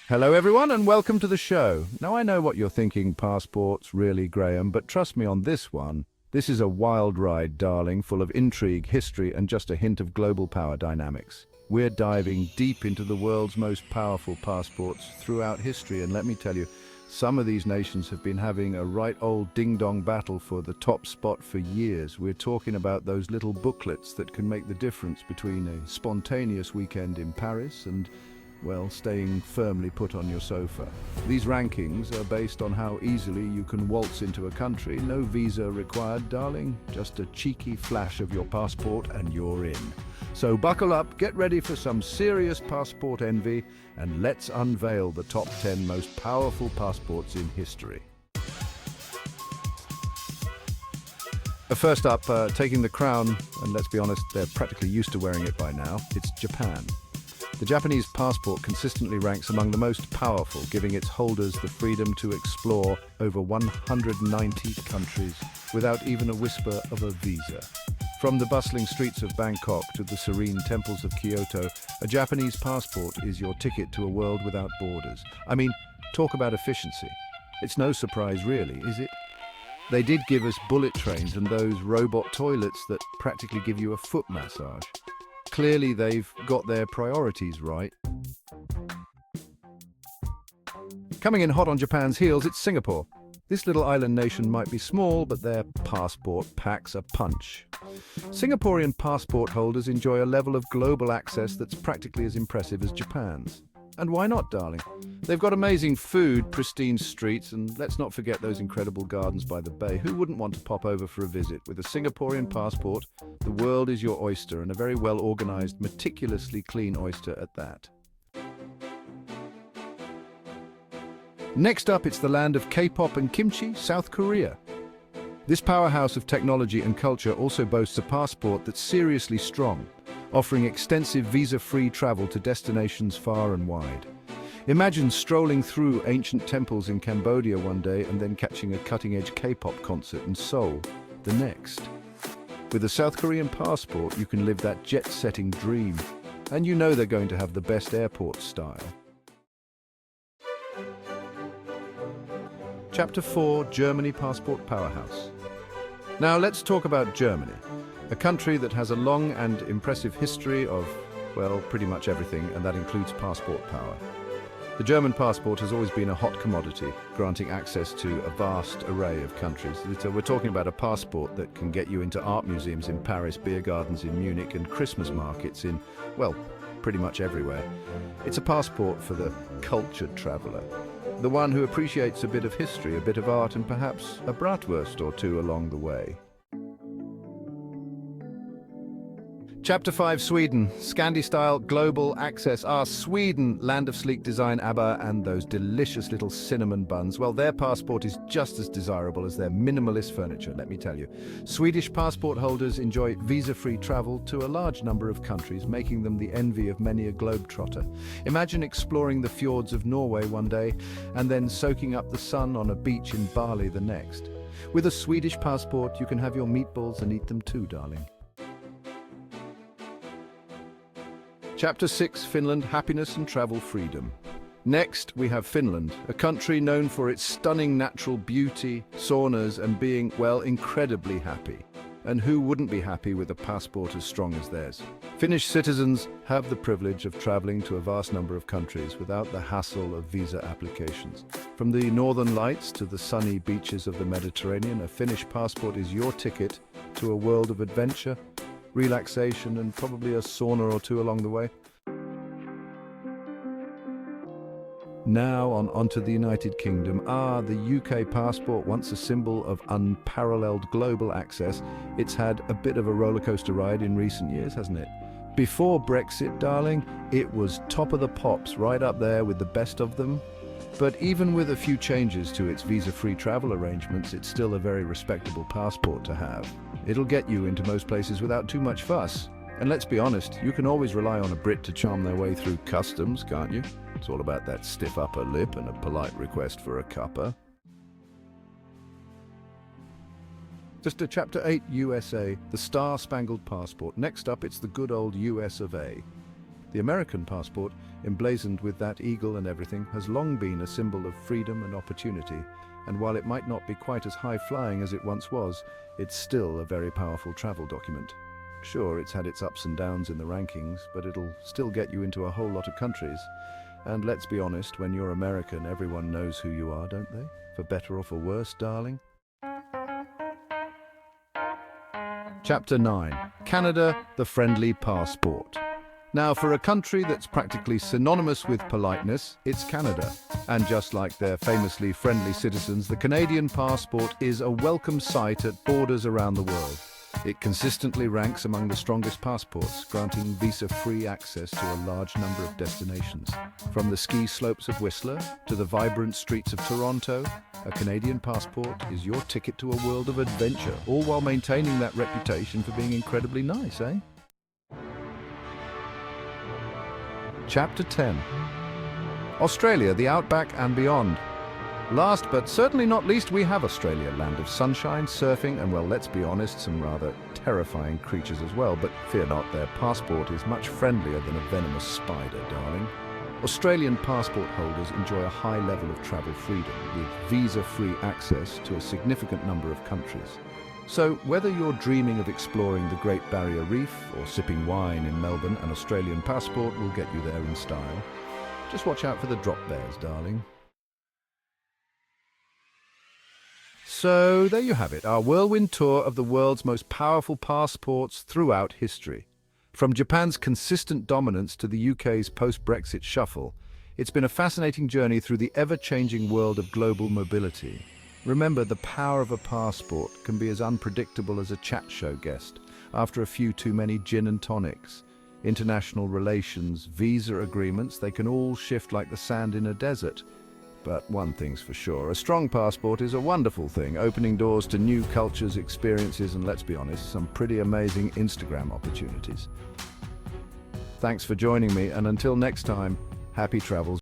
Hello, everyone, and welcome to the show. Now, I know what you're thinking, passports, really, Graham, but trust me on this one. This is a wild ride, darling, full of intrigue, history, and just a hint of global power dynamics. We're diving deep into the world's most powerful passports throughout history, and let me tell you, some of these nations have been having a right old ding-dong battle for the top spot for years. We're talking about those little booklets that can make the difference between a spontaneous weekend in Paris and, well, staying firmly put on your sofa. These rankings are based on how easily you can waltz into a country. No visa required, darling. Just a cheeky flash of your passport and you're in. So buckle up, get ready for some serious passport envy, and let's unveil the top 10 most powerful passports in history. First up, taking the crown, and let's be honest, they're practically used to wearing it by now, it's Japan. The Japanese passport consistently ranks among the most powerful, giving its holders the freedom to explore over 190 countries without even a whisper of a visa. From the bustling streets of Bangkok to the serene temples of Kyoto, a Japanese passport is your ticket to a world without borders. I mean, talk about efficiency. It's no surprise really, is it? They did give us bullet trains and those robot toilets that practically give you a foot massage. Clearly, they've got their priorities right. Coming in hot on Japan's heels, it's Singapore. This little island nation might be small, but their passport packs a punch. Singaporean passport holders enjoy a level of global access that's practically as impressive as Japan's. And why not, darling? They've got amazing food, pristine streets, and let's not forget those incredible gardens by the bay. Who wouldn't want to pop over for a visit? With a Singaporean passport, the world is your oyster, and a very well-organized, meticulously clean oyster at that. Next up, it's the land of K-pop and kimchi, South Korea. This powerhouse of technology and culture also boasts a passport that's seriously strong, offering extensive visa-free travel to destinations far and wide. Imagine strolling through ancient temples in Cambodia one day and then catching a cutting-edge K-pop concert in Seoul the next. With a South Korean passport, you can live that jet-setting dream, and you know they're going to have the best airport style. Chapter 4, Germany Passport Powerhouse. Now let's talk about Germany, a country that has a long and impressive history of, well, pretty much everything, and that includes passport power. The German passport has always been a hot commodity, granting access to a vast array of countries. We're talking about a passport that can get you into art museums in Paris, beer gardens in Munich, and Christmas markets in, well, pretty much everywhere. It's a passport for the cultured traveller, the one who appreciates a bit of history, a bit of art, and perhaps a bratwurst or two along the way. Chapter 5, Sweden. Scandi-style global access. Sweden, land of sleek design, ABBA, and those delicious little cinnamon buns. Well, their passport is just as desirable as their minimalist furniture, let me tell you. Swedish passport holders enjoy visa-free travel to a large number of countries, making them the envy of many a globetrotter. Imagine exploring the fjords of Norway one day and then soaking up the sun on a beach in Bali the next. With a Swedish passport, you can have your meatballs and eat them too, darling. Chapter 6, Finland, happiness and travel freedom. Next, we have Finland, a country known for its stunning natural beauty, saunas, and being, well, incredibly happy. And who wouldn't be happy with a passport as strong as theirs? Finnish citizens have the privilege of traveling to a vast number of countries without the hassle of visa applications. From the northern lights to the sunny beaches of the Mediterranean, a Finnish passport is your ticket to a world of adventure, relaxation, and probably a sauna or two along the way. Now onto the United Kingdom. The UK passport, once a symbol of unparalleled global access, it's had a bit of a rollercoaster ride in recent years, hasn't it? Before Brexit, darling, it was top of the pops, right up there with the best of them. But even with a few changes to its visa-free travel arrangements, it's still a very respectable passport to have. It'll get you into most places without too much fuss. And let's be honest, you can always rely on a Brit to charm their way through customs, can't you? It's all about that stiff upper lip and a polite request for a cuppa. Just to Chapter 8, USA, the Star-Spangled Passport. Next up, it's the good old US of A. The American passport, emblazoned with that eagle and everything, has long been a symbol of freedom and opportunity, and while it might not be quite as high-flying as it once was, it's still a very powerful travel document. Sure, it's had its ups and downs in the rankings, but it'll still get you into a whole lot of countries. And let's be honest, when you're American, everyone knows who you are, don't they? For better or for worse, darling. Chapter 9. Canada, the friendly passport. Now, for a country that's practically synonymous with politeness, it's Canada. And just like their famously friendly citizens, the Canadian passport is a welcome sight at borders around the world. It consistently ranks among the strongest passports, granting visa-free access to a large number of destinations. From the ski slopes of Whistler to the vibrant streets of Toronto, a Canadian passport is your ticket to a world of adventure, all while maintaining that reputation for being incredibly nice, eh? Chapter 10. Australia, the outback and beyond. Last but certainly not least, we have Australia, land of sunshine, surfing, and well, let's be honest, some rather terrifying creatures as well, but fear not, their passport is much friendlier than a venomous spider, darling. Australian passport holders enjoy a high level of travel freedom, with visa-free access to a significant number of countries. So, whether you're dreaming of exploring the Great Barrier Reef or sipping wine in Melbourne, an Australian passport will get you there in style. Just watch out for the drop bears, darling. So, there you have it, our whirlwind tour of the world's most powerful passports throughout history. From Japan's consistent dominance to the UK's post-Brexit shuffle, it's been a fascinating journey through the ever-changing world of global mobility. Remember, the power of a passport can be as unpredictable as a chat show guest after a few too many gin and tonics. International relations, visa agreements, they can all shift like the sand in a desert. But one thing's for sure, a strong passport is a wonderful thing, opening doors to new cultures, experiences, and let's be honest, some pretty amazing Instagram opportunities. Thanks for joining me, and until next time, happy travels.